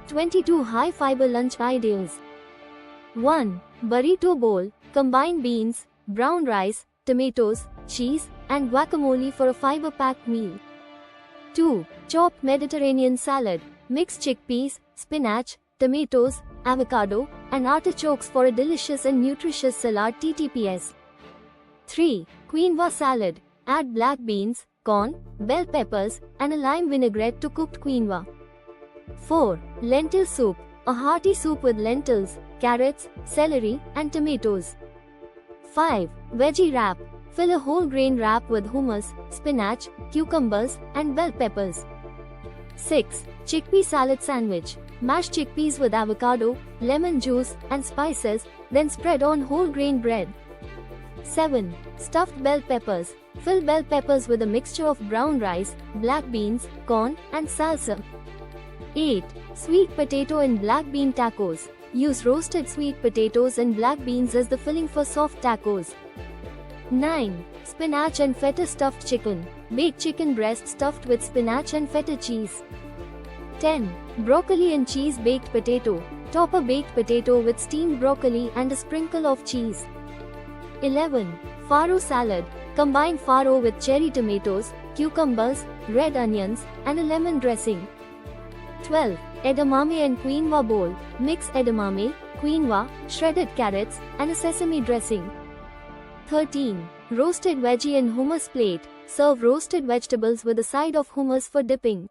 22 high fiber lunch ideas. 1. Burrito bowl. Combine beans, brown rice, tomatoes, cheese, and guacamole for a fiber-packed meal. 2. Chopped Mediterranean salad. Mix chickpeas, spinach, tomatoes, avocado, and artichokes for a delicious and nutritious salad TTPS. 3. Quinoa salad. Add black beans, corn, bell peppers, and a lime vinaigrette to cooked quinoa. 4. Lentil soup. A hearty soup with lentils, carrots, celery, and tomatoes. 5. Veggie wrap. Fill a whole grain wrap with hummus, spinach, cucumbers, and bell peppers. 6. Chickpea salad sandwich. Mash chickpeas with avocado, lemon juice, and spices, then spread on whole grain bread. 7. Stuffed bell peppers. Fill bell peppers with a mixture of brown rice, black beans, corn, and salsa. 8. Sweet potato and black bean tacos. Use roasted sweet potatoes and black beans as the filling for soft tacos. 9. Spinach and feta stuffed chicken. Baked chicken breast stuffed with spinach and feta cheese. 10. Broccoli and cheese baked potato. Top a baked potato with steamed broccoli and a sprinkle of cheese. 11. Farro salad. Combine farro with cherry tomatoes, cucumbers, red onions, and a lemon dressing. 12. Edamame and quinoa bowl. Mix edamame, quinoa, shredded carrots, and a sesame dressing. 13. Roasted veggie and hummus plate. Serve roasted vegetables with a side of hummus for dipping.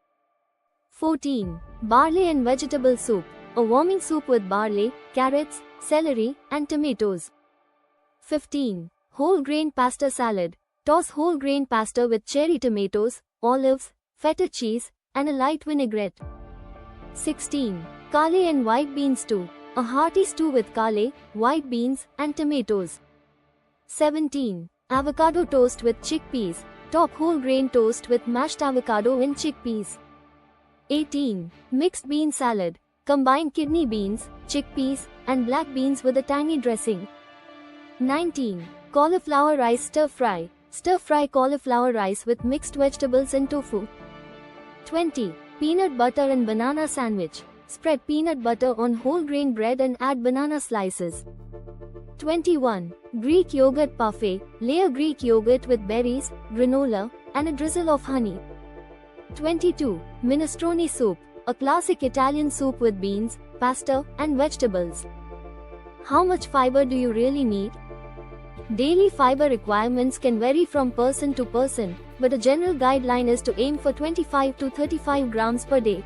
14. Barley and vegetable soup. A warming soup with barley, carrots, celery, and tomatoes. 15. Whole grain pasta salad. Toss whole grain pasta with cherry tomatoes, olives, feta cheese, and a light vinaigrette. 16. Kale and white bean stew. A hearty stew with kale, white beans, and tomatoes. 17. Avocado toast with chickpeas. Top whole grain toast with mashed avocado and chickpeas. 18. Mixed bean salad. Combine kidney beans, chickpeas, and black beans with a tangy dressing. 19. Cauliflower rice stir fry. Stir fry cauliflower rice with mixed vegetables and tofu. 20. Peanut butter and banana sandwich. Spread peanut butter on whole grain bread and add banana slices. 21. Greek yogurt parfait. Layer Greek yogurt with berries, granola, and a drizzle of honey. 22. Minestrone soup. A classic Italian soup with beans, pasta, and vegetables. How much fiber do you really need? Daily fiber requirements can vary from person to person, but a general guideline is to aim for 25 to 35 grams per day.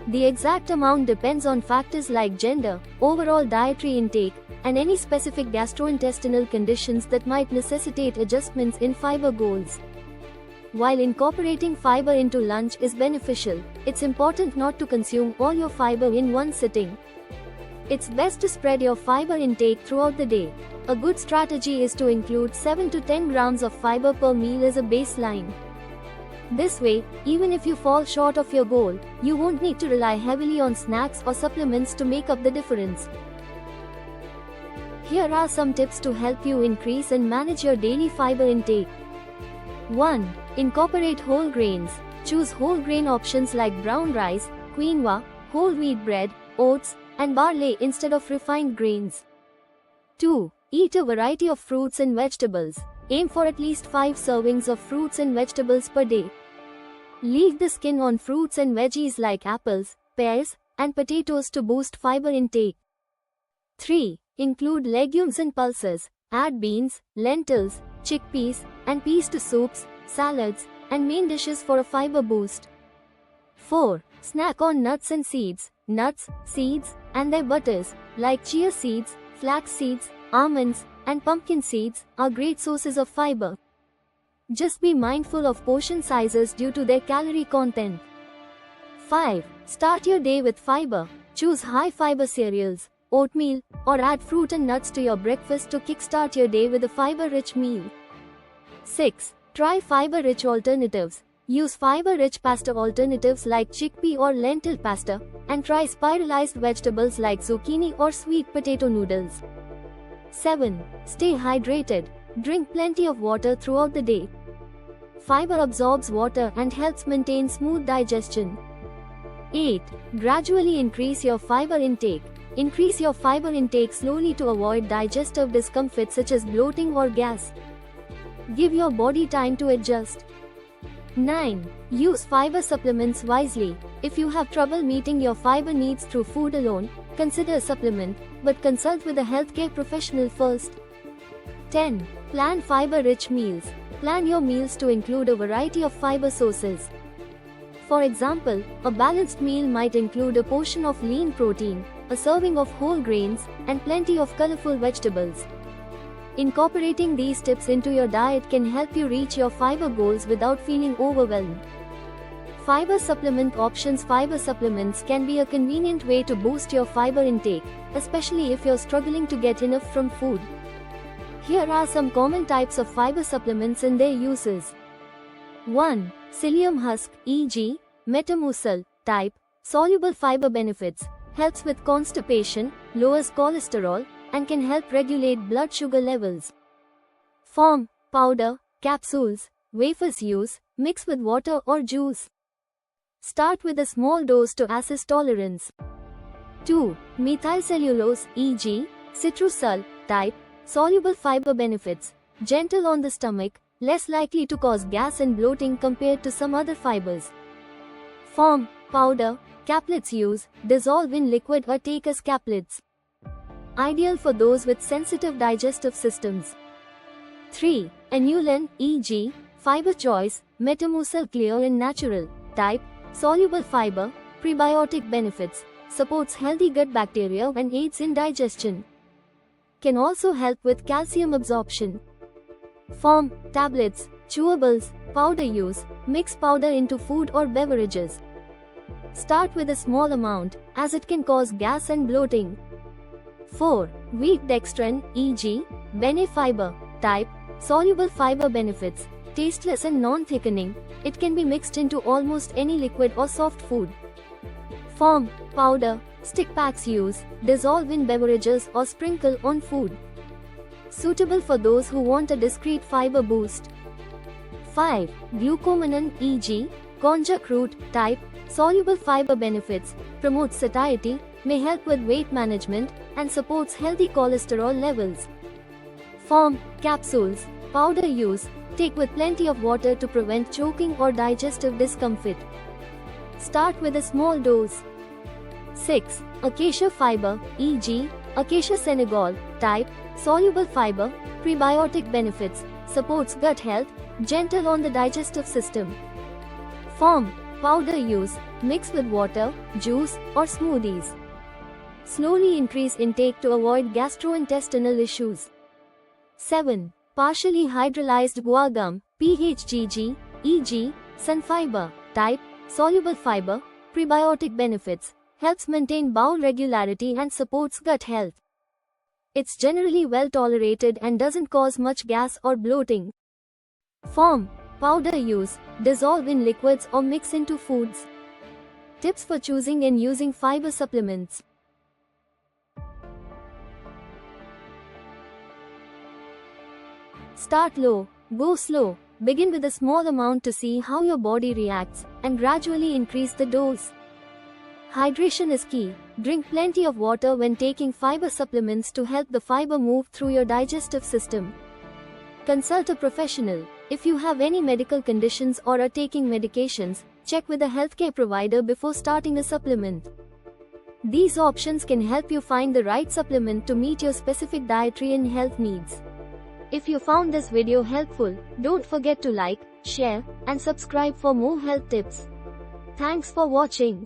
The exact amount depends on factors like gender, overall dietary intake, and any specific gastrointestinal conditions that might necessitate adjustments in fiber goals. While incorporating fiber into lunch is beneficial, it's important not to consume all your fiber in one sitting. It's best to spread your fiber intake throughout the day. A good strategy is to include 7 to 10 grams of fiber per meal as a baseline. This way, even if you fall short of your goal, you won't need to rely heavily on snacks or supplements to make up the difference. Here are some tips to help you increase and manage your daily fiber intake. 1. Incorporate whole grains. Choose whole grain options like brown rice, quinoa, whole wheat bread, oats, and barley instead of refined grains. 2. Eat a variety of fruits and vegetables. Aim for at least 5 servings of fruits and vegetables per day. Leave the skin on fruits and veggies like apples, pears, and potatoes to boost fiber intake. 3. Include legumes and pulses. Add beans, lentils, chickpeas, and peas to soups, salads, and main dishes for a fiber boost. 4. Snack on nuts and seeds. Nuts, seeds, and their butters, like chia seeds, flax seeds, almonds, and pumpkin seeds, are great sources of fiber. Just be mindful of portion sizes due to their calorie content. 5. Start your day with fiber. Choose high fiber cereals, oatmeal, or add fruit and nuts to your breakfast to kickstart your day with a fiber-rich meal. 6. Try fiber-rich alternatives. Use fiber-rich pasta alternatives like chickpea or lentil pasta, and try spiralized vegetables like zucchini or sweet potato noodles. 7. Stay hydrated. Drink plenty of water throughout the day. Fiber absorbs water and helps maintain smooth digestion. 8. Gradually increase your fiber intake. Increase your fiber intake slowly to avoid digestive discomfort such as bloating or gas. Give your body time to adjust. 9. Use fiber supplements wisely. If you have trouble meeting your fiber needs through food alone, consider a supplement, but consult with a healthcare professional first. 10. Plan fiber-rich meals. Plan your meals to include a variety of fiber sources. For example, a balanced meal might include a portion of lean protein, a serving of whole grains, and plenty of colorful vegetables. Incorporating these tips into your diet can help you reach your fiber goals without feeling overwhelmed. Fiber supplement options. Fiber supplements can be a convenient way to boost your fiber intake, especially if you're struggling to get enough from food. Here are some common types of fiber supplements and their uses. 1. Psyllium husk, e.g., Metamucil type, soluble fiber benefits, helps with constipation, lowers cholesterol, and can help regulate blood sugar levels. Form, powder, capsules, wafers. Use, mix with water or juice. Start with a small dose to assess tolerance. 2. Methylcellulose, e.g., Citrusal type, soluble fiber benefits, gentle on the stomach, less likely to cause gas and bloating compared to some other fibers. Form, powder, caplets. Use, dissolve in liquid or take as caplets. Ideal for those with sensitive digestive systems. 3. Inulin, e.g., Fiber Choice, Metamucil Clear and Natural type, soluble fiber, prebiotic benefits, supports healthy gut bacteria and aids in digestion. Can also help with calcium absorption. Form, tablets, chewables, powder. Use, mix powder into food or beverages. Start with a small amount, as it can cause gas and bloating. 4. Wheat dextran, e.g., Bene fiber type, soluble fiber benefits, tasteless and non-thickening. It can be mixed into almost any liquid or soft food. Form, powder, stick packs. Use, dissolve in beverages or sprinkle on food. Suitable for those who want a discrete fiber boost. 5. Glucomannan, e.g., konjac root type, soluble fiber benefits, promotes satiety, may help with weight management, and supports healthy cholesterol levels. Form, capsules, powder. Use, take with plenty of water to prevent choking or digestive discomfort. Start with a small dose. 6. Acacia fiber, e.g., Acacia Senegal type, soluble fiber, prebiotic benefits, supports gut health, gentle on the digestive system. Form, powder. Use, mix with water, juice, or smoothies. Slowly increase intake to avoid gastrointestinal issues. 7. Partially hydrolyzed guar gum, PHGG, e.g., Sunfiber type, soluble fiber, prebiotic benefits, helps maintain bowel regularity and supports gut health. It's generally well tolerated and doesn't cause much gas or bloating. Form, powder. Use, dissolve in liquids or mix into foods. Tips for choosing and using fiber supplements. Start low, go slow. Begin with a small amount to see how your body reacts, and gradually increase the dose. Hydration is key. Drink plenty of water when taking fiber supplements to help the fiber move through your digestive system. Consult a professional. If you have any medical conditions or are taking medications, check with a healthcare provider before starting a supplement. These options can help you find the right supplement to meet your specific dietary and health needs. If you found this video helpful, don't forget to like, share, and subscribe for more health tips. Thanks for watching.